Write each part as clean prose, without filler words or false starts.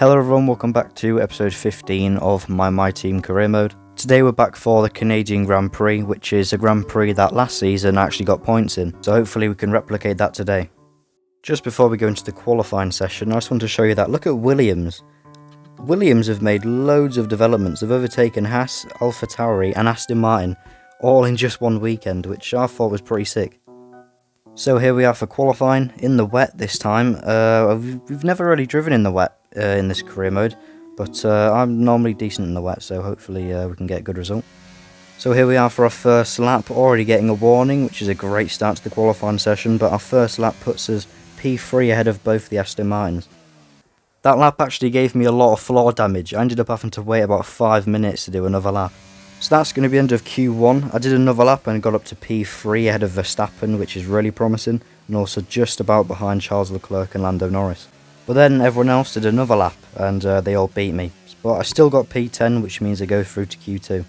Hello everyone, welcome back to episode 15 of my team career mode. Today we're back for the Canadian Grand Prix, which is a Grand Prix that last season actually got points in, so hopefully we can replicate that today. Just before we go into the qualifying session, I just want to show you that. Look at Williams. Williams have made loads of developments. They've overtaken Haas, AlphaTauri and Aston Martin, all in just one weekend, which I thought was pretty sick. So here we are for qualifying, in the wet this time. We've never really driven in the wet in this career mode, but I'm normally decent in the wet, so hopefully we can get a good result. So here we are for our first lap, already getting a warning, which is a great start to the qualifying session, but our first lap puts us P3 ahead of both the Aston Martins. That lap actually gave me a lot of floor damage. I ended up having to wait about 5 minutes to do another lap. So that's going to be end of Q1. I did another lap and got up to P3 ahead of Verstappen, which is really promising, and also just about behind Charles Leclerc and Lando Norris. But then everyone else did another lap, and they all beat me. But I still got P10, which means I go through to Q2.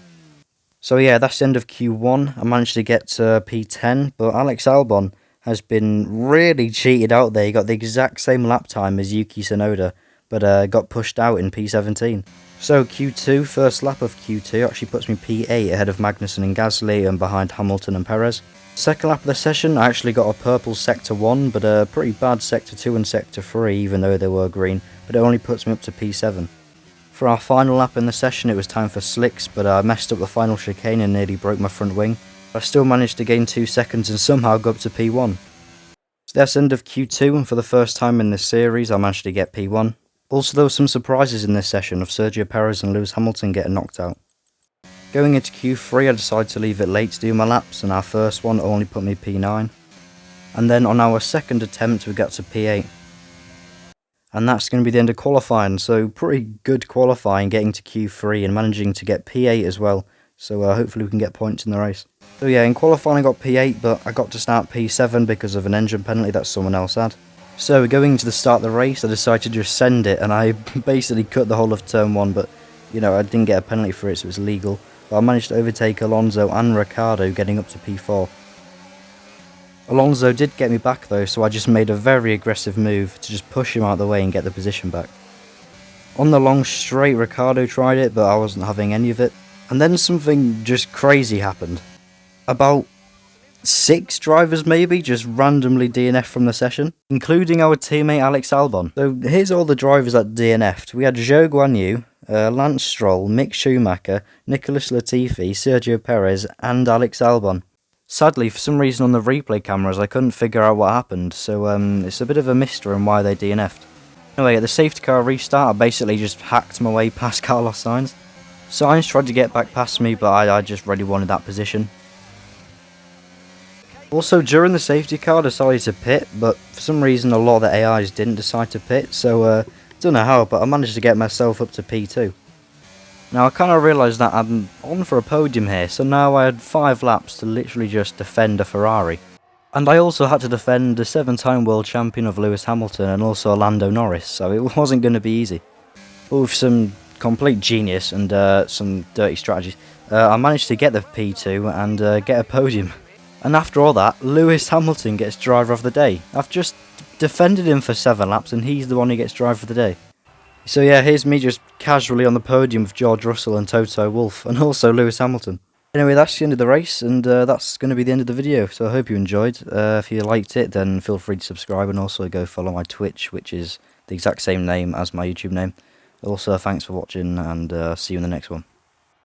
So yeah, that's the end of Q1. I managed to get to P10, but Alex Albon has been really cheated out there. He got the exact same lap time as Yuki Tsunoda, but got pushed out in P17. So Q2, first lap of Q2, actually puts me P8 ahead of Magnussen and Gasly and behind Hamilton and Perez. Second lap of the session, I actually got a purple Sector 1, but a pretty bad Sector 2 and Sector 3, even though they were green, but it only puts me up to P7. For our final lap in the session, it was time for slicks, but I messed up the final chicane and nearly broke my front wing. I still managed to gain 2 seconds and somehow go up to P1. So that's the end of Q2, and for the first time in this series, I managed to get P1. Also, there were some surprises in this session of Sergio Perez and Lewis Hamilton getting knocked out. Going into Q3, I decided to leave it late to do my laps, and our first one only put me P9. And then on our second attempt, we got to P8. And that's going to be the end of qualifying, so pretty good qualifying, getting to Q3 and managing to get P8 as well. So hopefully we can get points in the race. So yeah, in qualifying I got P8, but I got to start P7 because of an engine penalty that someone else had. So going to the start of the race, I decided to just send it, and I basically cut the whole of turn 1, but you know, I didn't get a penalty for it, so it's legal. But I managed to overtake Alonso and Ricciardo, getting up to P4. Alonso did get me back though, so I just made a very aggressive move to just push him out of the way and get the position back. On the long straight, Ricciardo tried it, but I wasn't having any of it. And then something just crazy happened. About 6 drivers maybe just randomly DNF'd from the session, including our teammate Alex Albon. So here's all the drivers that DNF'd. We had Zhou Guanyu, Lance Stroll, Mick Schumacher, Nicholas Latifi, Sergio Perez and Alex Albon. Sadly, for some reason on the replay cameras I couldn't figure out what happened, so it's a bit of a mystery on why they DNF'd. Anyway, at the safety car restart I basically just hacked my way past Carlos Sainz. Sainz tried to get back past me, but I just really wanted that position. Also, during the safety car, I decided to pit, but for some reason a lot of the AIs didn't decide to pit, so don't know how, but I managed to get myself up to P2. Now I kind of realised that I'm on for a podium here, so now I had 5 laps to literally just defend a Ferrari. And I also had to defend the 7-time world champion of Lewis Hamilton and also Lando Norris, so it wasn't going to be easy. But with some complete genius and some dirty strategies, I managed to get the P2 and get a podium. And after all that, Lewis Hamilton gets driver of the day. I've just defended him for 7 laps and he's the one who gets driver of the day. So yeah, here's me just casually on the podium with George Russell and Toto Wolff and also Lewis Hamilton. Anyway, that's the end of the race, and that's going to be the end of the video, so I hope you enjoyed. If you liked it, then feel free to subscribe and also go follow my Twitch, which is the exact same name as my YouTube name. Also, thanks for watching, and see you in the next one.